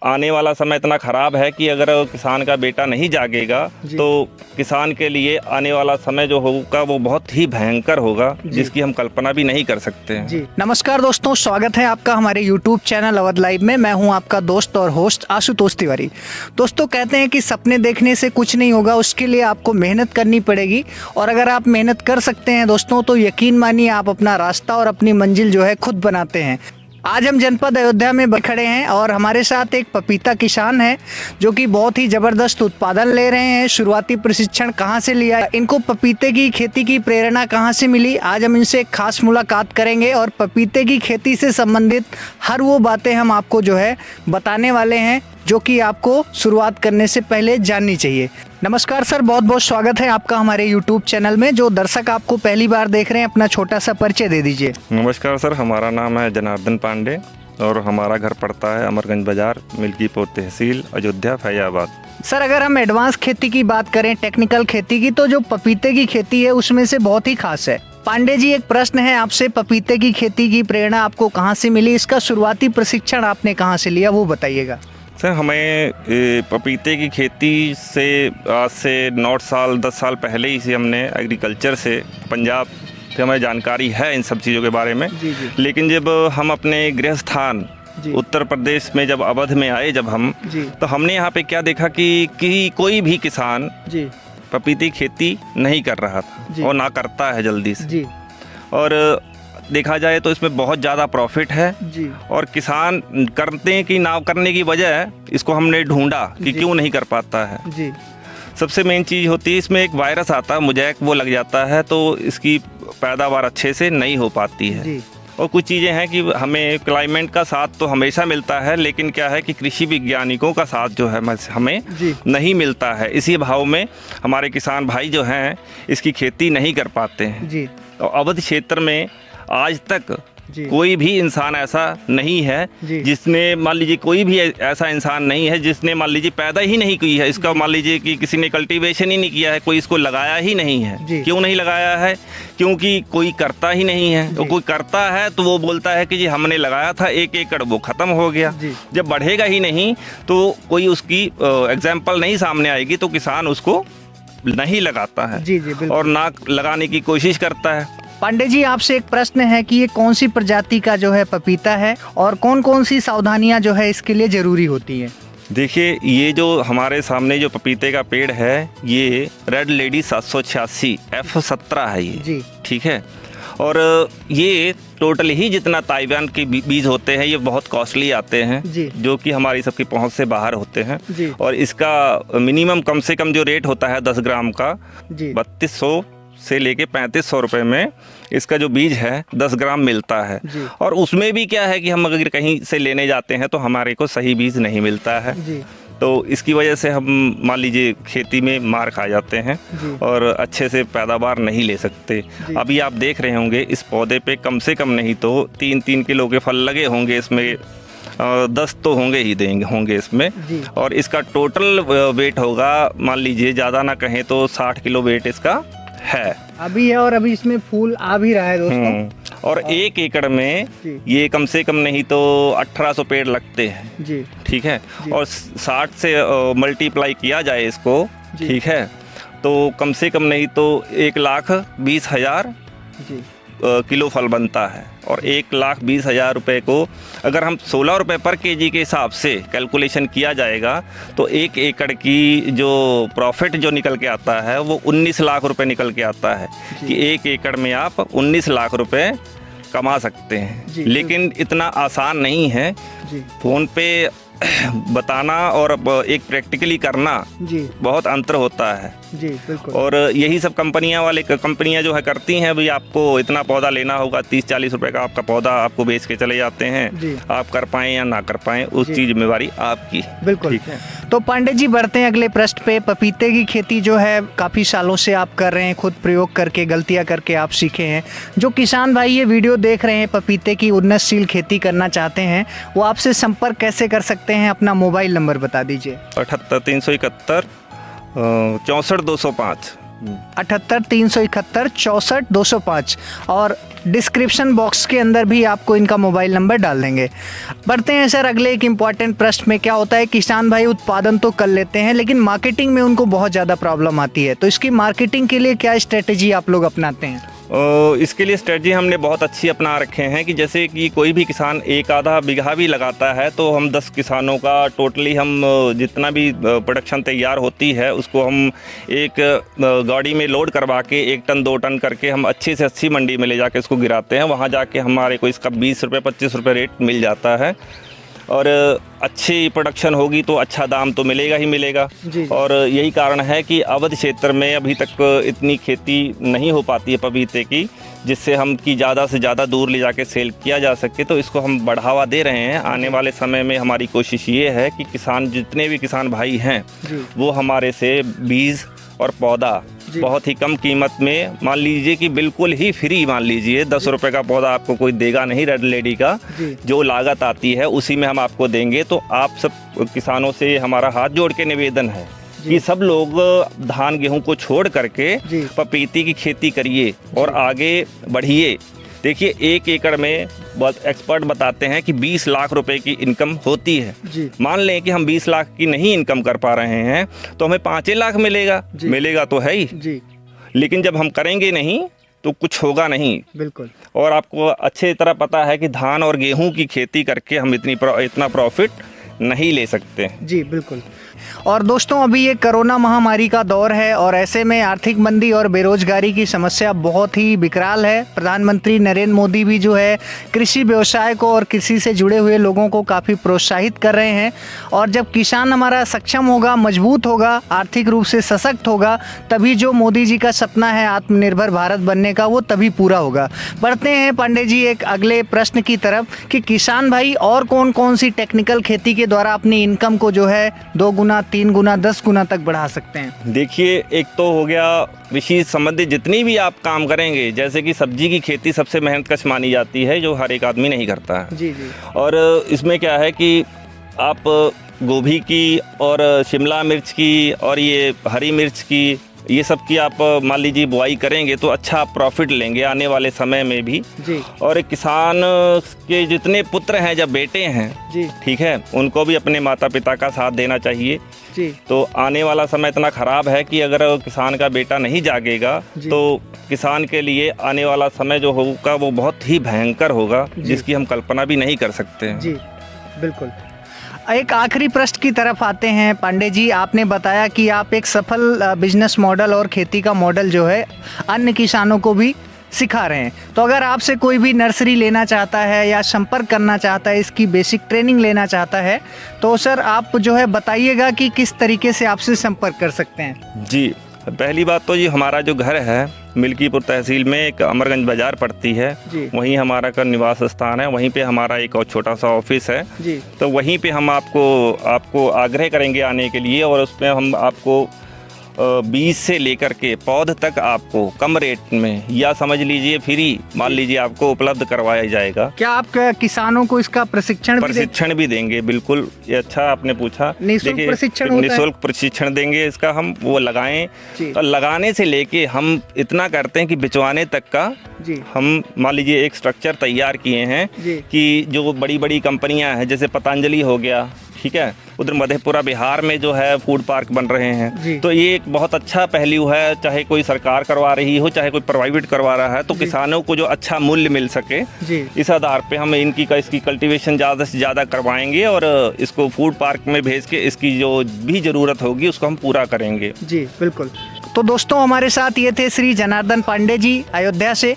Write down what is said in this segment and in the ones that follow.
आने वाला समय इतना ख़राब है कि अगर किसान का बेटा नहीं जागेगा तो किसान के लिए आने वाला समय जो होगा वो बहुत ही भयंकर होगा, जिसकी हम कल्पना भी नहीं कर सकते हैं। जी नमस्कार दोस्तों, स्वागत है आपका हमारे YouTube चैनल अवध लाइव में। मैं हूं आपका दोस्त और होस्ट आशुतोष तिवारी। दोस्तों, कहते हैं कि सपने देखने से कुछ नहीं होगा, उसके लिए आपको मेहनत करनी पड़ेगी। और अगर आप मेहनत कर सकते हैं दोस्तों, तो यकीन मानिए आप अपना रास्ता और अपनी मंजिल जो है खुद बनाते हैं। आज हम जनपद अयोध्या में खड़े हैं और हमारे साथ एक पपीता किसान है जो कि बहुत ही ज़बरदस्त उत्पादन ले रहे हैं। शुरुआती प्रशिक्षण कहाँ से लिया, इनको पपीते की खेती की प्रेरणा कहाँ से मिली, आज हम इनसे एक खास मुलाकात करेंगे और पपीते की खेती से संबंधित हर वो बातें हम आपको जो है बताने वाले हैं जो कि आपको शुरुआत करने से पहले जाननी चाहिए। नमस्कार सर, बहुत बहुत स्वागत है आपका हमारे YouTube चैनल में। जो दर्शक आपको पहली बार देख रहे हैं, अपना छोटा सा परिचय दे दीजिए। नमस्कार सर, हमारा नाम है जनार्दन पांडे और हमारा घर पड़ता है अमरगंज बाजार, मिल्कीपुर तहसील, अयोध्या, फैजाबाद। सर, अगर हम एडवांस खेती की बात करें, टेक्निकल खेती की, तो जो पपीते की खेती है उसमें से बहुत ही खास है। पांडे जी, एक प्रश्न है आपसे, पपीते की खेती की प्रेरणा आपको कहाँ से मिली, इसका शुरुआती प्रशिक्षण आपने कहाँ से लिया, वो बताइएगा। सर, हमें पपीते की खेती से आज से 9 साल 10 साल पहले ही से हमने एग्रीकल्चर से, पंजाब से हमें जानकारी है इन सब चीज़ों के बारे में। जी। लेकिन जब हम अपने गृह स्थान उत्तर प्रदेश में जब अवध में आए जब हम, तो हमने यहाँ पे क्या देखा कि कोई भी किसान पपीते की खेती नहीं कर रहा था और ना करता है जल्दी से। और देखा जाए तो इसमें बहुत ज़्यादा प्रॉफिट है और किसान करते कि ना करने की वजह इसको हमने ढूंढा कि क्यों नहीं कर पाता है। सबसे मेन चीज़ होती है, इसमें एक वायरस आता है, मोज़ेक, वो लग जाता है तो इसकी पैदावार अच्छे से नहीं हो पाती है। और कुछ चीज़ें हैं कि हमें क्लाइमेट का साथ तो हमेशा मिलता है, लेकिन क्या है कि कृषि वैज्ञानिकों का साथ जो है हमें नहीं मिलता है। इसी भाव में हमारे किसान भाई जो हैं इसकी खेती नहीं कर पाते हैं। और अवध क्षेत्र में आज तक कोई भी इंसान ऐसा नहीं है जिसने, मान लीजिए कोई भी ऐसा इंसान नहीं है जिसने मान लीजिए पैदा ही नहीं की है इसका, मान लीजिए कि किसी ने कल्टीवेशन ही नहीं किया है, कोई इसको लगाया ही नहीं है। क्यों नहीं लगाया है? क्योंकि कोई करता ही नहीं है। तो कोई करता है तो वो बोलता है कि जी हमने लगाया था 1 एकड़, वो ख़त्म हो गया। जब बढ़ेगा ही नहीं तो कोई उसकी एग्जाम्पल नहीं सामने आएगी तो किसान उसको नहीं लगाता है और ना लगाने की कोशिश करता है। पांडे जी, आपसे एक प्रश्न है कि ये कौन सी प्रजाति का जो है पपीता है और कौन कौन सी सावधानियां जो है इसके लिए ज़रूरी होती हैं? देखिए, ये जो हमारे सामने जो पपीते का पेड़ है ये रेड लेडी 786 F17 है ये, ठीक है। और ये टोटल ही जितना ताइवान के बीज होते हैं ये बहुत कॉस्टली आते हैं, जो कि हमारी सबकी पहुंच से बाहर होते हैं। और इसका मिनिमम कम से कम जो रेट होता है 10 ग्राम का 3200 से लेके 3500 रुपये में इसका जो बीज है 10 ग्राम मिलता है। और उसमें भी क्या है कि हम अगर कहीं से लेने जाते हैं तो हमारे को सही बीज नहीं मिलता है। तो इसकी वजह से हम मान लीजिए खेती में मार खा जाते हैं और अच्छे से पैदावार नहीं ले सकते। अभी आप देख रहे होंगे इस पौधे पे कम से कम नहीं तो 3-3 किलो के फल लगे होंगे, इसमें 10 तो होंगे इसमें। और इसका टोटल वेट होगा, मान लीजिए ज़्यादा ना कहें तो 60 किलो वेट इसका है अभी है। और अभी इसमें फूल आ भी रहा है दोस्तों। और 1 एकड़ में ये कम से कम नहीं तो 1800 पेड़ लगते हैं, ठीक है। और 60 से मल्टीप्लाई किया जाए इसको, ठीक है, तो कम से कम नहीं तो 1,20,000 किलो फल बनता है। और 1,20,000 रुपये को अगर हम 16 रुपये पर केजी के हिसाब से कैलकुलेशन किया जाएगा तो 1 एकड़ की जो प्रॉफिट जो निकल के आता है वो 19 लाख रुपए निकल के आता है कि 1 एकड़ में आप 19 लाख रुपए कमा सकते हैं। लेकिन इतना आसान नहीं है। फ़ोन पे बताना और एक प्रैक्टिकली करना बहुत अंतर होता है। और यही सब कंपनियां जो है करती हैं, भाई आपको इतना पौधा लेना होगा, 30-40 रुपए का आपका पौधा आपको बेच के चले जाते हैं। आप कर पाएँ या ना कर पाएँ उस चीज़ जिम्मेवारी आपकी। बिल्कुल। तो पांडे जी, बढ़ते हैं अगले प्रश्न पे। पपीते की खेती जो है काफ़ी सालों से आप कर रहे हैं, खुद प्रयोग करके, गलतियाँ करके आप सीखे हैं। जो किसान भाई ये वीडियो देख रहे हैं, पपीते की उन्नतशील खेती करना चाहते हैं, वो आपसे संपर्क कैसे कर सकते हैं? अपना मोबाइल नंबर बता दीजिए। 78 371 64 205। 78-371-64-205 और डिस्क्रिप्शन बॉक्स के अंदर भी आपको इनका मोबाइल नंबर डाल देंगे। बढ़ते हैं सर अगले एक इम्पॉर्टेंट प्रश्न में। क्या होता है किसान भाई उत्पादन तो कर लेते हैं लेकिन मार्केटिंग में उनको बहुत ज़्यादा प्रॉब्लम आती है, तो इसकी मार्केटिंग के लिए क्या स्ट्रेटेजी आप लोग अपनाते हैं? इसके लिए स्ट्रेटजी हमने बहुत अच्छी अपना रखे हैं कि जैसे कि कोई भी किसान एक आधा बीघा भी लगाता है तो हम 10 किसानों का टोटली हम जितना भी प्रोडक्शन तैयार होती है उसको हम एक गाड़ी में लोड करवा के 1 टन 2 टन करके हम अच्छी से अच्छी मंडी में ले जाके इसको गिराते हैं। वहाँ जाके हमारे को इसका 20 रुपये 25 रुपये रेट मिल जाता है और अच्छी प्रोडक्शन होगी तो अच्छा दाम तो मिलेगा ही मिलेगा। और यही कारण है कि अवध क्षेत्र में अभी तक इतनी खेती नहीं हो पाती है पपीते की, जिससे हम की ज़्यादा से ज़्यादा दूर ले जाके सेल किया जा सके, तो इसको हम बढ़ावा दे रहे हैं। आने वाले समय में हमारी कोशिश ये है कि किसान जितने भी किसान भाई हैं वो हमारे से बीज और पौधा बहुत ही कम कीमत में, मान लीजिए कि बिल्कुल ही फ्री, मान लीजिए 10 रुपये का पौधा आपको कोई देगा नहीं, रेड लेडी का जो लागत आती है उसी में हम आपको देंगे। तो आप सब किसानों से हमारा हाथ जोड़ के निवेदन है कि सब लोग धान गेहूं को छोड़ करके पपीते की खेती करिए और आगे बढ़िए। देखिए 1 एकड़ में बहुत एक्सपर्ट बताते हैं कि 20 लाख रुपए की इनकम होती है। मान लें कि हम 20 लाख की नहीं इनकम कर पा रहे हैं तो हमें 5 लाख मिलेगा तो है ही, लेकिन जब हम करेंगे नहीं तो कुछ होगा नहीं। बिल्कुल। और आपको अच्छे तरह पता है कि धान और गेहूं की खेती करके हम इतना प्रॉफिट नहीं ले सकते। जी बिल्कुल। और दोस्तों अभी ये कोरोना महामारी का दौर है और ऐसे में आर्थिक मंदी और बेरोजगारी की समस्या बहुत ही विकराल है। प्रधानमंत्री नरेंद्र मोदी भी जो है कृषि व्यवसाय को और कृषि से जुड़े हुए लोगों को काफ़ी प्रोत्साहित कर रहे हैं। और जब किसान हमारा सक्षम होगा, मजबूत होगा, आर्थिक रूप से सशक्त होगा, तभी जो मोदी जी का सपना है आत्मनिर्भर भारत बनने का वो तभी पूरा होगा। बढ़ते हैं पांडे जी एक अगले प्रश्न की तरफ कि किसान भाई और कौन कौन सी टेक्निकल खेती के द्वारा अपनी इनकम को जो है 2 गुना 3 गुना 10 गुना तक बढ़ा सकते हैं? देखिए एक तो हो गया कृषि संबंधित जितनी भी आप काम करेंगे, जैसे कि सब्जी की खेती सबसे मेहनतकश मानी जाती है जो हर एक आदमी नहीं करता है। जी। और इसमें क्या है कि आप गोभी की और शिमला मिर्च की और ये हरी मिर्च की ये सब की आप मान लीजिए बुआई करेंगे तो अच्छा प्रॉफिट लेंगे आने वाले समय में भी। जी। और किसान के जितने पुत्र हैं जब बेटे हैं जी, ठीक है, उनको भी अपने माता पिता का साथ देना चाहिए जी। तो आने वाला समय इतना ख़राब है कि अगर किसान का बेटा नहीं जागेगा तो किसान के लिए आने वाला समय जो होगा वो बहुत ही भयंकर होगा, जिसकी हम कल्पना भी नहीं कर सकते हैं। जी बिल्कुल। एक आखिरी प्रश्न की तरफ आते हैं पांडे जी। आपने बताया कि आप एक सफल बिजनेस मॉडल और खेती का मॉडल जो है अन्य किसानों को भी सिखा रहे हैं, तो अगर आपसे कोई भी नर्सरी लेना चाहता है या संपर्क करना चाहता है, इसकी बेसिक ट्रेनिंग लेना चाहता है, तो सर आप जो है बताइएगा कि किस तरीके से आपसे संपर्क कर सकते हैं? जी पहली बात तो जी हमारा जो घर है मिल्कीपुर तहसील में एक अमरगंज बाजार पड़ती है, वहीं हमारा का निवास स्थान है, वहीं पे हमारा एक और छोटा सा ऑफिस है जी। तो वहीं पे हम आपको आग्रह करेंगे आने के लिए, और उसमें हम आपको बीज से लेकर के पौध तक आपको कम रेट में या समझ लीजिए फ्री मान लीजिए आपको उपलब्ध करवाया जाएगा। क्या आप किसानों को इसका प्रशिक्षण भी देंगे? बिल्कुल, ये अच्छा आपने पूछा। निःशुल्क प्रशिक्षण देंगे इसका हम, वो लगाएं और लगाने से लेके हम इतना करते हैं कि बिचवाने तक का हम मान लीजिए एक स्ट्रक्चर तैयार किए हैं कि जो बड़ी बड़ी कंपनियां हैं जैसे पतंजलि हो गया, ठीक है, उधर मधेपुरा बिहार में जो है फूड पार्क बन रहे हैं, तो ये एक बहुत अच्छा पहलू है। चाहे कोई सरकार करवा रही हो चाहे कोई प्राइवेट करवा रहा है, तो किसानों को जो अच्छा मूल्य मिल सके इस आधार पे हम इसकी कल्टीवेशन ज़्यादा से ज़्यादा करवाएंगे और इसको फूड पार्क में भेज के इसकी जो भी ज़रूरत होगी उसको हम पूरा करेंगे। जी बिल्कुल। तो दोस्तों हमारे साथ ये थे श्री जनार्दन पांडे जी अयोध्या से,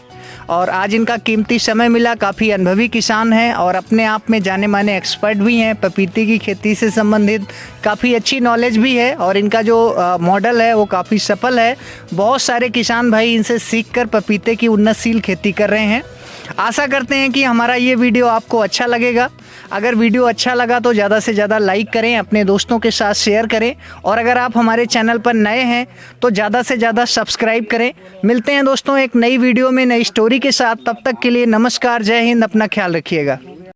और आज इनका कीमती समय मिला। काफ़ी अनुभवी किसान हैं और अपने आप में जाने माने एक्सपर्ट भी हैं। पपीते की खेती से संबंधित काफ़ी अच्छी नॉलेज भी है और इनका जो मॉडल है वो काफ़ी सफल है। बहुत सारे किसान भाई इनसे सीखकर पपीते की उन्नतशील खेती कर रहे हैं। आशा करते हैं कि हमारा ये वीडियो आपको अच्छा लगेगा। अगर वीडियो अच्छा लगा तो ज़्यादा से ज़्यादा लाइक करें, अपने दोस्तों के साथ शेयर करें, और अगर आप हमारे चैनल पर नए हैं तो ज़्यादा से ज़्यादा सब्सक्राइब करें। मिलते हैं दोस्तों एक नई वीडियो में नई स्टोरी के साथ, तब तक के लिए नमस्कार, जय हिंद, अपना ख्याल रखिएगा।